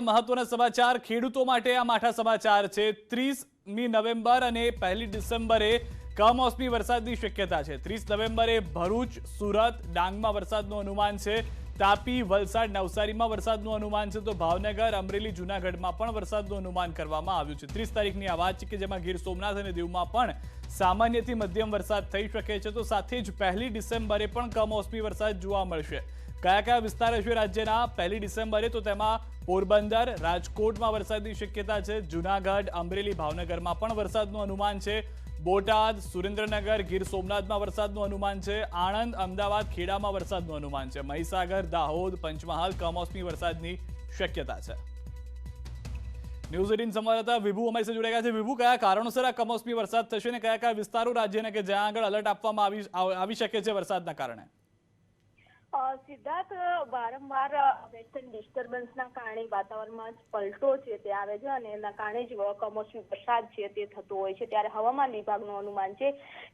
મહત્વના સમાચાર ખેડૂતો માટે આ માઠા સમાચાર છે। 30મી નવેમ્બર અને 1લી ડિસેમ્બરે કમોસમી વરસાદની શક્યતા છે। 30 નવેમ્બરે ભરૂચ, સુરત, ડાંગમાં વરસાદનું અનુમાન છે। તાપી, વલસાડ, નવસારીમાં વરસાદનું અનુમાન છે, તો ભાવનગર, અમરેલી, જૂનાગઢમાં પણ વરસાદનું અનુમાન કરવામાં આવ્યું છે। 30 તારીખની આ વાત છે કે જેમાં ગીર સોમનાથ અને દીવમાં પણ સામાન્યથી મધ્યમ વરસાદ થઈ શકે છે, તો સાથે જ 1લી ડિસેમ્બરે પણ કમોસમી વરસાદ જોવા મળશે। કયા કયા વિસ્તાર હશે રાજ્યના 1લી ડિસેમ્બરે, તો તેમાં પોરબંદર, રાજકોટમાં વરસાદની શક્યતા છે। જૂનાગઢ, અમરેલી, ભાવનગરમાં પણ વરસાદનું અનુમાન છે। બોટાદ, સુરેન્દ્રનગર, ગીર સોમનાથમાં વરસાદનું અનુમાન છે। આણંદ, અમદાવાદ, ખેડામાં વરસાદનું અનુમાન છે। મહીસાગર, દાહોદ, પંચમહાલ કમોસમી વરસાદની શક્યતા છે। ન્યૂઝ 18 સંવાદદાતા વિભુ અમારી સાથે જોડાયા છે। વિભુ, કયા કારણોસર આ કમોસમી વરસાદ થશે અને કયા કયા વિસ્તારો રાજ્યના કે જ્યાં આગળ એલર્ટ આપવામાં આવી શકે છે વરસાદના કારણે? સિદ્ધાર્થ, વારંવાર વેસ્ટર્ન ડિસ્ટર્બન્સના કારણે વાતાવરણમાં પલટો છે તે આવે છે અને એના કારણે જ કમોસમી વરસાદ છે તે થતો હોય છે। ત્યારે હવામાન વિભાગનું અનુમાન છે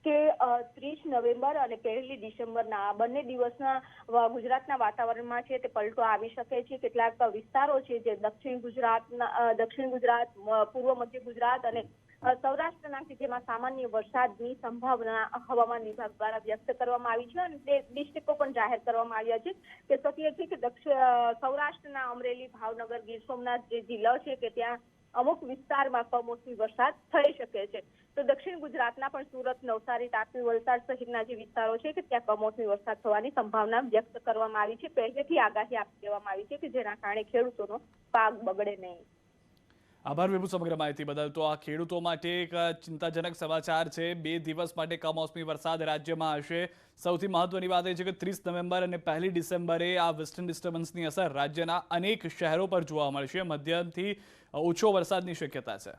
કે 30 નવેમ્બર અને 1લી ડિસેમ્બરના આ બંને દિવસના ગુજરાતના વાતાવરણમાં છે તે પલટો આવી શકે છે। કેટલાક વિસ્તારો છે જે દક્ષિણ ગુજરાત, પૂર્વ મધ્ય ગુજરાત અને સૌરાષ્ટ્રના કે જેમાં સામાન્ય વરસાદની સંભાવના હવામાન વિભાગ દ્વારા વ્યક્ત કરવામાં આવી છે અને તે ડિસ્ટ્રિક્ટો પણ જાહેર કરવામાં આવ્યા છે કે શક્ય છે કે સૌરાષ્ટ્રના અમરેલી, ભાવનગર, ગીર સોમનાથ જે જિલ્લા છે કે ત્યાં અમુક વિસ્તારમાં કમોસમી વરસાદ થઈ શકે છે। તો દક્ષિણ ગુજરાતના પણ સુરત, નવસારી, તાપી, વલસાડ સહિતના જે વિસ્તારો છે કે ત્યાં કમોસમી વરસાદ થવાની સંભાવના વ્યક્ત કરવામાં આવી છે। પહેલેથી આગાહી આપી દેવામાં આવી છે કે જેના કારણે ખેડૂતોનો પાક બગડે નહીં। આભાર વિભુ સમગ્ર માહિતી બદલ। તો આ ખેડૂતો માટે એક ચિંતાજનક સમાચાર છે। 2 દિવસ માટે કમોસમી વરસાદ રાજ્યમાં હશે। સૌથી મહત્વની વાત એ છે કે 30 નવેમ્બર અને 1લી ડિસેમ્બરે આ વેસ્ટર્ન ડિસ્ટર્બન્સની અસર રાજ્યના અનેક શહેરો પર જોવા મળશે। મધ્યમથી ઓછો વરસાદની શક્યતા છે।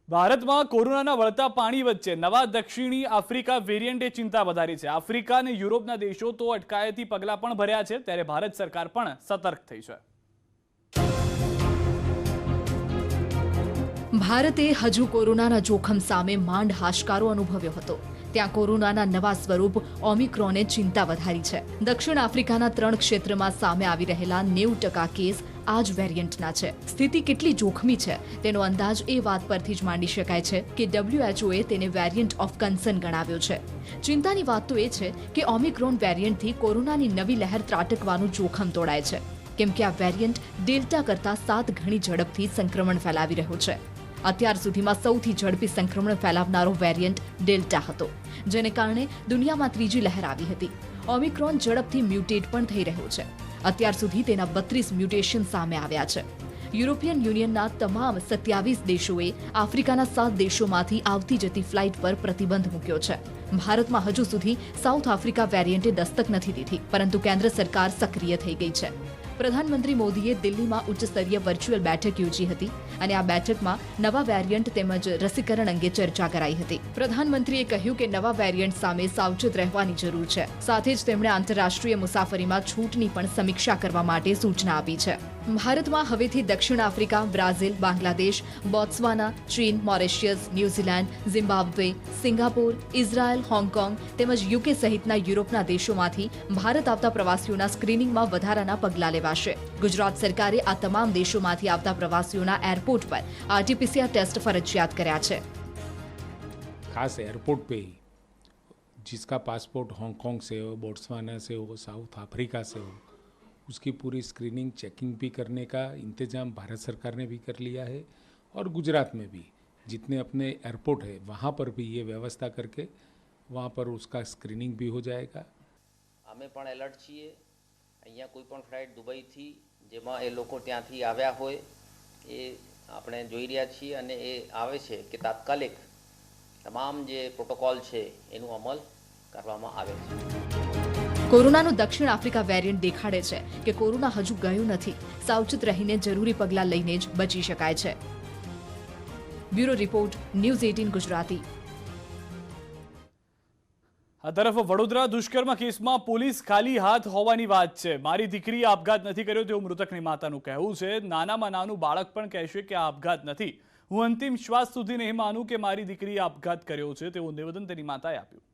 ભારતમાં કોરોનાના વળતા પાણી વચ્ચે નવા દક્ષિણી આફ્રિકા વેરિયન્ટે ચિંતા વધારી છે। આફ્રિકા અને યુરોપના દેશો તો અટકાયતી પગલાં પણ ભર્યા છે, ત્યારે ભારત સરકાર પણ સતર્ક થઈ છે। ભારતે હજુ કોરોનાના જોખમ સામે માંડ હાશકારો અનુભવ્યો હતો, ત્યાં કોરોનાના નવા સ્વરૂપ ઓમિક્રોને ચિંતા વધારી છે। દક્ષિણ આફ્રિકાના 3 ક્ષેત્રમાં સામે આવી રહેલા 90% કેસ આ જ વેરિયન્ટના છે। સ્થિતિ કેટલી જોખમી છે તેનો અંદાજ એ વાત પરથી જ માંડી શકાય છે કે WHOએ તેને વેરિયન્ટ ઓફ કન્સર્ન ગણાવ્યો છે। ચિંતાની વાત તો એ છે કે ઓમિક્રોન વેરિયન્ટથી કોરોનાની નવી લહેર ત્રાટકવાનું જોખમ તોડાય છે, કેમ કે આ વેરિયન્ટ ડેલ્ટા કરતાં 7 ગણી ઝડપથી સંક્રમણ ફેલાવી રહ્યો છે। અત્યાર સુધીમાં સૌથી ઝડપી સંક્રમણ ફેલાવનારો વેરિયન્ટ ડેલ્ટા હતો, જેને કારણે દુનિયામાં ત્રીજી લહેર આવી હતી। ઓમિક્રોન ઝડપથી મ્યુટેટ પણ થઈ રહ્યો છે। અત્યાર સુધી તેના 32 મ્યુટેશન સામે આવ્યા છે। યુરોપિયન યુનિયનના તમામ 27 દેશોએ આફ્રિકાના 7 દેશોમાંથી આવતી જતી ફ્લાઇટ પર પ્રતિબંધ મૂક્યો છે। ભારતમાં હજુ સુધી સાઉથ આફ્રિકા વેરિયન્ટે દસ્તક નથી દીધી, પરંતુ કેન્દ્ર સરકાર સક્રિય થઈ ગઈ છે। પ્રધાનમંત્રી મોદીએ દિલ્હીમાં ઉચ્ચ સ્તરીય વર્ચ્યુઅલ બેઠક યોજી હતી અને આ બેઠકમાં નવા વેરિયન્ટ તેમજ રસીકરણ અંગે ચર્ચા કરાઈ હતી। પ્રધાનમંત્રીએ કહ્યું કે નવા વેરિયન્ટ સામે સાવચેત રહેવાની જરૂર છે। સાથે જ તેમણે આંતરરાષ્ટ્રીય મુસાફરીમાં છૂટની પણ સમીક્ષા કરવા માટે સૂચના આપી છે। ભારતમાં હવેથી દક્ષિણ આફ્રિકા, બ્રાઝિલ, બાંગ્લાદેશ, બોત્સવાના, ચીન, Mauritius, New Zealand, Zimbabwe, Singapore, Israel, Hong Kong તેમજ યુકે સહિતના યુરોપના દેશોમાંથી ભારત આવતા પ્રવાસીઓના સ્ક્રીનિંગમાં વધારાના પગલાં લેવાશે। ગુજરાત સરકારે આ તમામ દેશોમાંથી આવતા પ્રવાસીઓના એરપોર્ટ પર RT-PCR ટેસ્ટ ફરજિયાત કર્યા છે। खास एयरपोर्ट पे ही जिसका पासपोर्ट हांगकांग से हो, बोट्सवाना से हो, साउथ अफ्रीका से हो, उसकी पूरी स्क्रीनिंग चेकिंग भी करने का इंतजाम भारत सरकार ने भी कर लिया है और गुजरात में भी जितने अपने एयरपोर्ट है वहाँ पर भी ये व्यवस्था करके वहाँ पर उसका स्क्रीनिंग भी हो जाएगा। અમે પણ એલર્ટ છીએ। અહીંયા કોઈ પણ ફ્લાઇટ દુબઈથી જેમાં એ લોકો ત્યાંથી આવ્યા હોય એ આપણે જોઈ રહ્યા છીએ અને એ આવે છે કે તાત્કાલિક તમામ જે પ્રોટોકોલ છે એનું અમલ કરવામાં આવે છે। કોરોનાનું દક્ષિણ આફ્રિકા વેરિયન્ટ દેખાડે છે કે કોરોના હજુ ગયું નથી। સાવચેત રહીને જરૂરી પગલાં લઈને જ બચી શકાય છે। Bureau report, news 18 Gujarati. આ તરફ વડોદરા દુષ્કર્મ કેસમાં પોલીસ ખાલી હાથ હોવાની વાત છે। મારી દીકરીએ આપઘાત નથી કર્યો તેવું મૃતકની માતાનું કહેવું છે। નાનામાં નાનું બાળક પણ કહેશે કે આ આપઘાત નથી। હું અંતિમ શ્વાસ સુધી નહીં માનું કે મારી દીકરીએ આપઘાત કર્યો છે તેવું નિવેદન તેની માતાએ આપ્યું।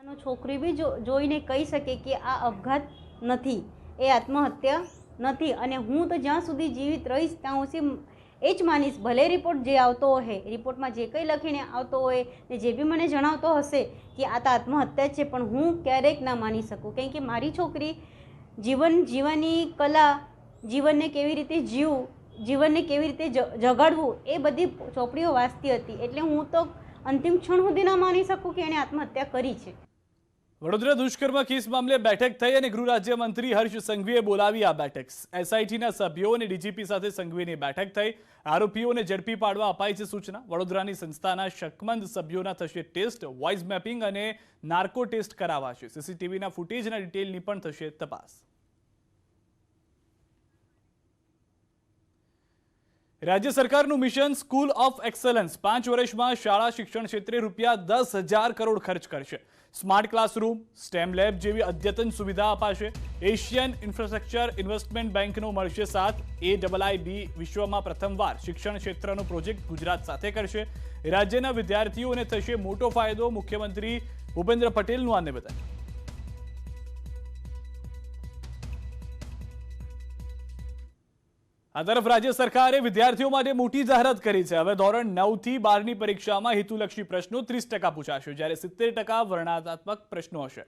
છોકરી બી જોઈને કહી શકે કે આ અપઘાત નથી, એ આત્મહત્યા નથી. અને હું તો જ્યાં સુધી જીવિત રહીશ ત્યાં સુધી એ જ માનીશ, ભલે રિપોર્ટ જે આવતો હોય, રિપોર્ટમાં જે કંઈ લખીને આવતો હોય ને જે બી મને જણાવતો હશે કે આ તો આત્મહત્યા છે, પણ હું ક્યારેક ના માની શકું. કેમ કે મારી છોકરી જીવન જીવવાની કલા, જીવનને કેવી રીતે જીવવું, જીવનને કેવી રીતે જગાડવું, એ બધી ચોપડીઓ વાંચતી હતી. એટલે હું તો અંતિમ ક્ષણ સુધી ના માની શકું કે એણે આત્મહત્યા કરી છે. વડોદરા દુષ્કર્મ કેસ મામલે બેઠક થઈ અને ગૃહ રાજ્યમંત્રી હર્ષ સંઘવીએ બોલાવી આ બેઠક. એસઆઈટીના સભ્યો અને ડીજીપી સાથે સંઘવીની બેઠક થઈ. આરોપીઓને ઝડપી પાડવા અપાઈ છે સૂચના. વડોદરાની સંસ્થાના શકમંદ સભ્યોના થશે ટેસ્ટ, વોઇસ મેપિંગ અને નાર્કો ટેસ્ટ કરાવાશે. સીસીટીવીના ફૂટેજના ડિટેલની પણ થશે તપાસ. રાજ્ય સરકારનું મિશન સ્કૂલ ઓફ એક્સલન્સ 5 વર્ષમાં શાળા શિક્ષણ ક્ષેત્રે ₹10,000 કરોડ ખર્ચ કરશે. સ્માર્ટ ક્લાસરૂમ, સ્ટેમ લેબ જેવી અદ્યતન સુવિધા અપાશે. એશિયન ઇન્ફ્રાસ્ટ્રક્ચર ઇન્વેસ્ટમેન્ટ બેંકનો મળશે સાથ. AIIB વિશ્વમાં પ્રથમવાર શિક્ષણ ક્ષેત્રનો પ્રોજેક્ટ ગુજરાત સાથે કરશે. રાજ્યના વિદ્યાર્થીઓને થશે મોટો ફાયદો. મુખ્યમંત્રી ભૂપેન્દ્ર પટેલનું આ નિવેદન. આ તરફ રાજ્ય સરકારે વિદ્યાર્થીઓ માટે મોટી જાહેરાત કરી છે. હવે ધોરણ 9 થી 12ની પરીક્ષામાં હેતુલક્ષી પ્રશ્નો 30% પૂછાશે, જ્યારે 70% વર્ણનાત્મક પ્રશ્નો હશે.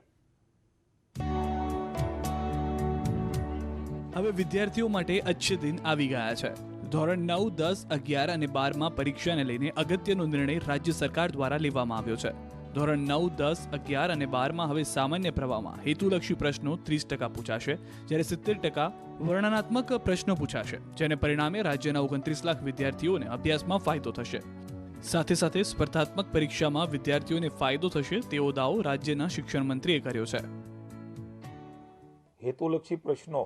હવે વિદ્યાર્થીઓ માટે અચ્છે દિન આવી ગયા છે. ધોરણ 9, 10, 11 અને 12માં પરીક્ષાને લઈને અગત્યનો નિર્ણય રાજ્ય સરકાર દ્વારા લેવામાં આવ્યો છે. ધોરણ 9, 10, 11 અને 12માં હવે સામાન્ય પ્રવાહમાં હેતુલક્ષી પ્રશ્નો 30% પૂછાશે, જ્યારે 70% વર્ણનાત્મક પ્રશ્નો પૂછાશે, જેને પરિણામે રાજ્યના 29 લાખ વિદ્યાર્થીઓને અભ્યાસમાં ફાયદો થશે. સાથે સાથે સ્પર્ધાત્મક પરીક્ષામાં વિદ્યાર્થીઓને ફાયદો થશે તેવો દાવો રાજ્યના શિક્ષણ મંત્રીએ કર્યો છે. હેતુલક્ષી પ્રશ્નો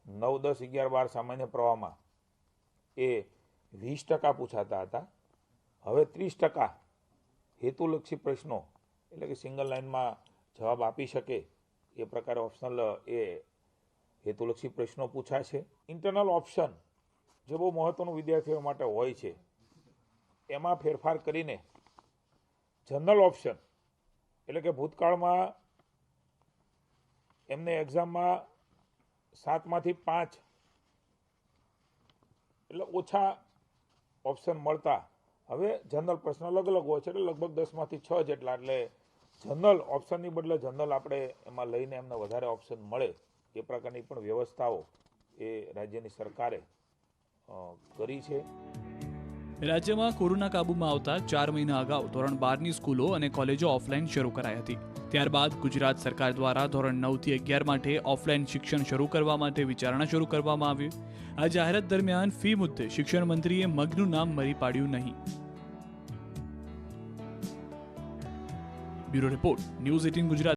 9, 10, 11, 12 સામાન્ય પ્રવાહમાં એ 20% પૂછાતા હતા. હવે 30% હેતુલક્ષી પ્રશ્નો, એટલે કે સિંગલ લાઇનમાં જવાબ આપી શકે એ પ્રકારે ઓપ્શનલ એ હેતુલક્ષી પ્રશ્નો પૂછાશે. ઇન્ટરનલ ઓપ્શન જે બહુ મહત્વનું વિદ્યાર્થીઓ માટે હોય છે, એમાં ફેરફાર કરીને જનરલ ઓપ્શન, એટલે કે ભૂતકાળમાં એમને એક્ઝામમાં 7માંથી 5 એટલે ઓછા ઓપ્શન મળતા, હવે જનરલ પ્રશ્ન અલગ અલગ હોય છે, એટલે લગભગ 10માંથી 6 જેટલા. એટલે જનરલ ઓપ્શનની બદલે જનરલ આપણે એમાં લઈને એમને વધારે ઓપ્શન મળે એ પ્રકારની પણ વ્યવસ્થાઓ એ રાજ્યની સરકારે કરી છે. રાજ્યમાં કોરોના કાબૂમાં આવતા 4 મહિના અગાઉ ધોરણ 12ની સ્કૂલો અને કોલેજો ઓફલાઈન શરૂ કરાઈ હતી. ત્યારબાદ ગુજરાત સરકાર દ્વારા ધોરણ 9 થી 11 માટે ઓફલાઈન શિક્ષણ શરૂ કરવા માટે વિચારણા શરૂ કરવામાં આવી. આ જાહેરાત દરમિયાન ફી મુદ્દે શિક્ષણ મંત્રીએ મગનું નામ મરી પાડ્યું નહીં. Bureau report, news 18 Gujarat.